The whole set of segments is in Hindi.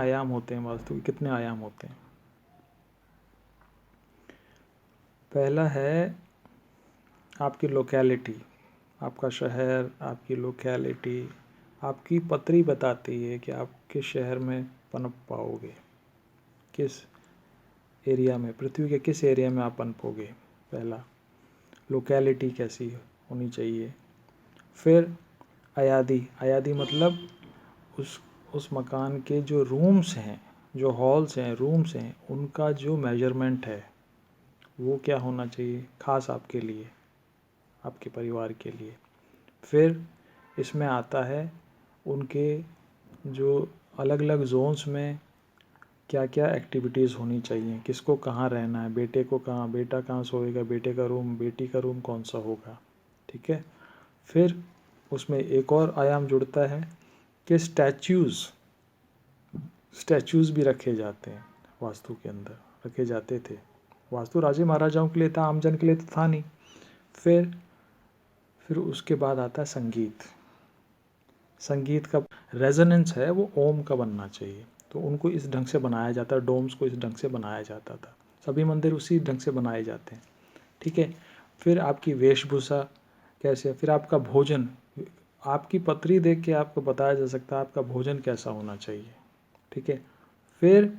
आयाम होते हैं वास्तु के, कितने आयाम होते हैं? पहला है आपकी लोकेलिटी, आपका शहर, आपकी लोकेलिटी, आपकी पत्री बताती है कि आप किस शहर में पनप पाओगे, किस एरिया में, पृथ्वी के किस एरिया में आप पनपोगे। पहला लोकेलिटी कैसी होनी चाहिए। फिर अयादी, अयादी मतलब उस मकान के जो रूम्स हैं, जो हॉल्स हैं, रूम्स हैं, उनका जो मेजरमेंट है वो क्या होना चाहिए ख़ास आपके लिए, आपके परिवार के लिए। फिर इसमें आता है उनके जो अलग अलग जोन्स में क्या क्या एक्टिविटीज़ होनी चाहिए, किसको कहाँ रहना है, बेटे को कहाँ, बेटा कहाँ सोएगा, बेटे का रूम, बेटी का रूम कौन सा होगा। ठीक है। फिर उसमें एक और आयाम जुड़ता है कि स्टैचूज़ भी रखे जाते हैं वास्तु के अंदर, रखे जाते थे। वास्तु राजे महाराजाओं के लिए था, आमजन के लिए तो था नहीं। फिर उसके बाद आता है संगीत। संगीत का रेजोनेंस है वो ओम का बनना चाहिए, तो उनको इस ढंग से बनाया जाता है, डोम्स को इस ढंग से बनाया जाता था, सभी मंदिर उसी ढंग से बनाए जाते हैं। ठीक है। फिर आपकी वेशभूषा कैसे, फिर आपका भोजन, आपकी पत्री देख के आपको बताया जा सकता है आपका भोजन कैसा होना चाहिए। ठीक है। फिर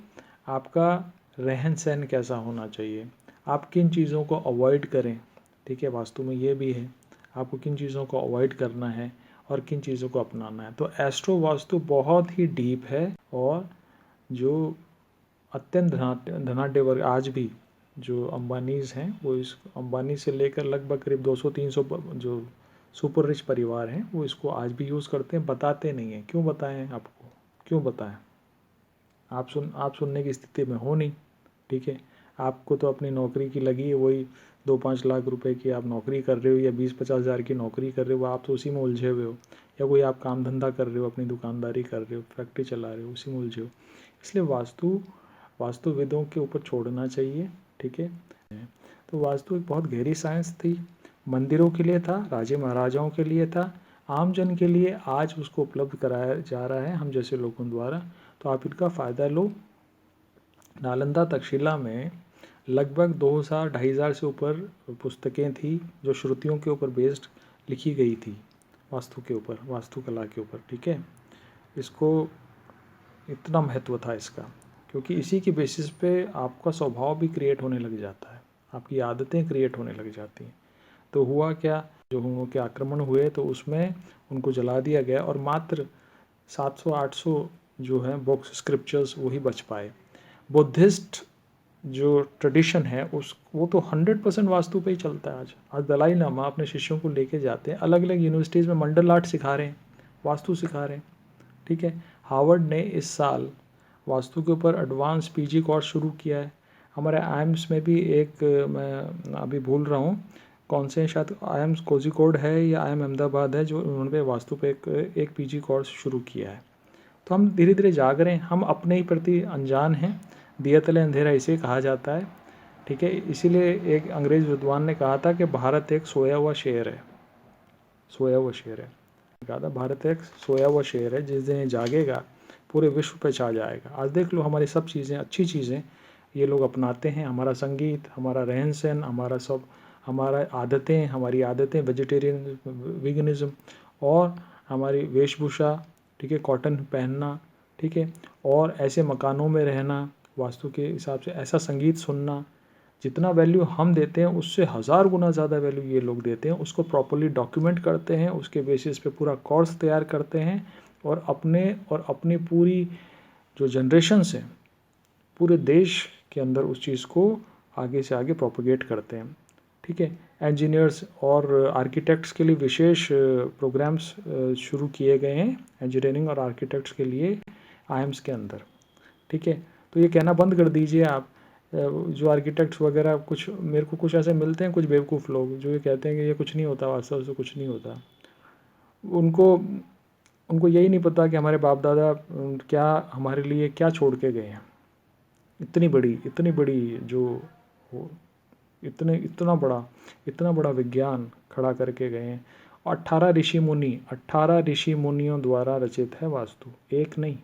आपका रहन सहन कैसा होना चाहिए, आप किन चीज़ों को अवॉइड करें। ठीक है, वास्तु में ये भी है आपको किन चीज़ों को अवॉइड करना है और किन चीज़ों को अपनाना है। तो एस्ट्रो वास्तु बहुत ही डीप है, और जो अत्यंत धनाढ्य वर्ग आज भी जो अंबानीज़ हैं, वो इस अंबानी से लेकर लगभग करीब 200-300 जो सुपर रिच परिवार हैं वो इसको आज भी यूज़ करते हैं, बताते नहीं हैं। क्यों बताएं आपको, क्यों बताएं? आप सुनने की स्थिति में हो नहीं। ठीक है। आपको तो अपनी नौकरी की लगी है, वही 2-5 लाख रुपए की आप नौकरी कर रहे हो या 20-50 हज़ार की नौकरी कर रहे हो, आप तो उसी में उलझे हुए हो। या कोई आप काम धंधा कर रहे हो, अपनी दुकानदारी कर रहे हो, फैक्ट्री चला रहे हो, उसी में उलझे हो। इसलिए वास्तुविदों के ऊपर छोड़ना चाहिए। ठीक है। तो वास्तु एक बहुत गहरी साइंस थी, मंदिरों के लिए था, राजे महाराजाओं के लिए था, आम जन के लिए आज उसको उपलब्ध कराया जा रहा है हम जैसे लोगों द्वारा। तो आप इनका फ़ायदा लो। नालंदा तक्षशिला में लगभग 2000-2500 से ऊपर पुस्तकें थी जो श्रुतियों के ऊपर बेस्ड लिखी गई थी, वास्तु के ऊपर, वास्तुकला के ऊपर। ठीक है। इसको इतना महत्व था इसका, क्योंकि इसी की बेसिस पे आपका स्वभाव भी क्रिएट होने लग जाता है, आपकी आदतें क्रिएट होने लग जाती हैं। तो हुआ क्या, जो हुओं के आक्रमण हुए तो उसमें उनको जला दिया गया, और मात्र 700-800 जो है बुक्स, स्क्रिप्चर्स वही बच पाए। बुद्धिस्ट जो ट्रेडिशन है वो तो 100% वास्तु पे ही चलता है। आज दलाई लामा अपने शिष्यों को लेके जाते हैं, अलग अलग यूनिवर्सिटीज़ में मंडल आर्ट सिखा रहे हैं, वास्तु सिखा रहे हैं। ठीक है। हार्वर्ड ने इस साल वास्तु के ऊपर एडवांस पीजी कोर्स शुरू किया है। हमारे आईएम्स में भी एक, मैं अभी भूल रहा हूँ कौन से, शायद आईएम्स कोझिकोड है या आईएम अहमदाबाद है, जो उन्होंने वास्तु पे एक पीजी कोर्स शुरू किया है। तो हम धीरे धीरे जाग रहे हैं, हम अपने ही प्रति अनजान हैं। दिया तले अंधेरा इसे कहा जाता है। ठीक है। इसीलिए एक अंग्रेज विद्वान ने कहा था कि भारत एक सोया हुआ शेर है, सोया हुआ शेर है। कहा था भारत एक सोया हुआ शेर है, जिस दिन ये जागेगा पूरे विश्व पे छा जाएगा। आज देख लो हमारी सब चीज़ें, अच्छी चीज़ें ये लोग अपनाते हैं, हमारा संगीत, हमारा रहन सहन, हमारा आदतें, हमारी आदतें वेजिटेरियन, वीगनिज़्म, और हमारी वेशभूषा। ठीक है, कॉटन पहनना। ठीक है। और ऐसे मकानों में रहना वास्तु के हिसाब से, ऐसा संगीत सुनना, जितना वैल्यू हम देते हैं उससे 1000 गुना ज़्यादा वैल्यू ये लोग देते हैं। उसको प्रॉपर्ली डॉक्यूमेंट करते हैं, उसके बेसिस पे पूरा कोर्स तैयार करते हैं, और अपनी पूरी जो जनरेशन्स हैं पूरे देश के अंदर उस चीज़ को आगे से आगे प्रोपोगेट करते हैं। ठीक है। इंजीनियर्स और आर्किटेक्ट्स के लिए विशेष प्रोग्राम्स शुरू किए गए हैं, इंजीनियरिंग और आर्किटेक्ट्स के लिए आईएम्स के अंदर। ठीक है। तो ये कहना बंद कर दीजिए आप, जो आर्किटेक्ट्स वगैरह, कुछ मेरे को कुछ ऐसे मिलते हैं, कुछ बेवकूफ़ लोग जो ये कहते हैं कि ये कुछ नहीं होता, वास्तव से कुछ नहीं होता। उनको यही नहीं पता कि हमारे बाप दादा क्या हमारे लिए क्या छोड़ के गए हैं। इतनी बड़ी जो इतना बड़ा विज्ञान खड़ा करके गए हैं। 18 ऋषि मुनियों द्वारा रचित है वास्तु, एक नहीं,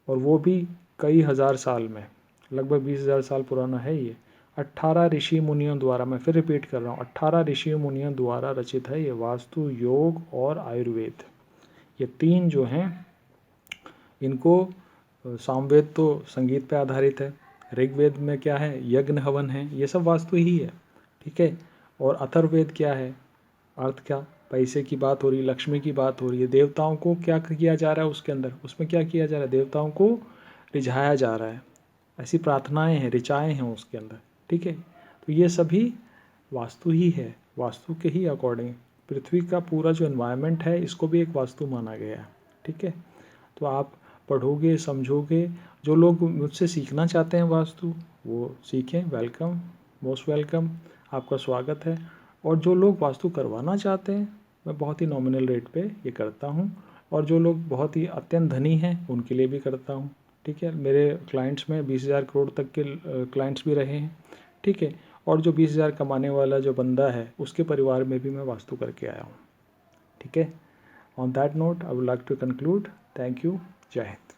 और वो भी कई हज़ार साल में, लगभग 20,000 साल पुराना है ये। 18 ऋषि मुनियों द्वारा, मैं फिर रिपीट कर रहा हूँ, 18 ऋषि मुनियों द्वारा रचित है ये वास्तु, योग और आयुर्वेद। ये तीन जो हैं इनको, सामवेद तो संगीत पे आधारित है, ऋग्वेद में क्या है, यज्ञ हवन है, ये सब वास्तु ही है, ठीक है। और अथर्ववेद क्या है, अर्थ क्या, पैसे की बात हो रही है, लक्ष्मी की बात हो रही है, देवताओं को क्या किया जा रहा है उसके अंदर, उसमें क्या किया जा रहा है, देवताओं को रिझाया जा रहा है, ऐसी प्रार्थनाएं हैं, ऋचाएँ हैं उसके अंदर, ठीक है। तो ये सभी वास्तु ही है, वास्तु के ही अकॉर्डिंग पृथ्वी का पूरा जो एनवायरनमेंट है इसको भी एक वास्तु माना गया है, ठीक है। तो आप पढ़ोगे, समझोगे, जो लोग मुझसे सीखना चाहते हैं वास्तु वो सीखें, वेलकम, मोस्ट वेलकम, आपका स्वागत है। और जो लोग वास्तु करवाना चाहते हैं, मैं बहुत ही नॉमिनल रेट पे ये करता हूँ, और जो लोग बहुत ही अत्यंत धनी हैं उनके लिए भी करता हूँ, ठीक है। मेरे क्लाइंट्स में 20,000 करोड़ तक के क्लाइंट्स भी रहे हैं, ठीक है। और जो 20,000 कमाने वाला जो बंदा है उसके परिवार में भी मैं वास्तु करके आया हूँ, ठीक है। On that note I would like to conclude. Thank you. जय हिंद।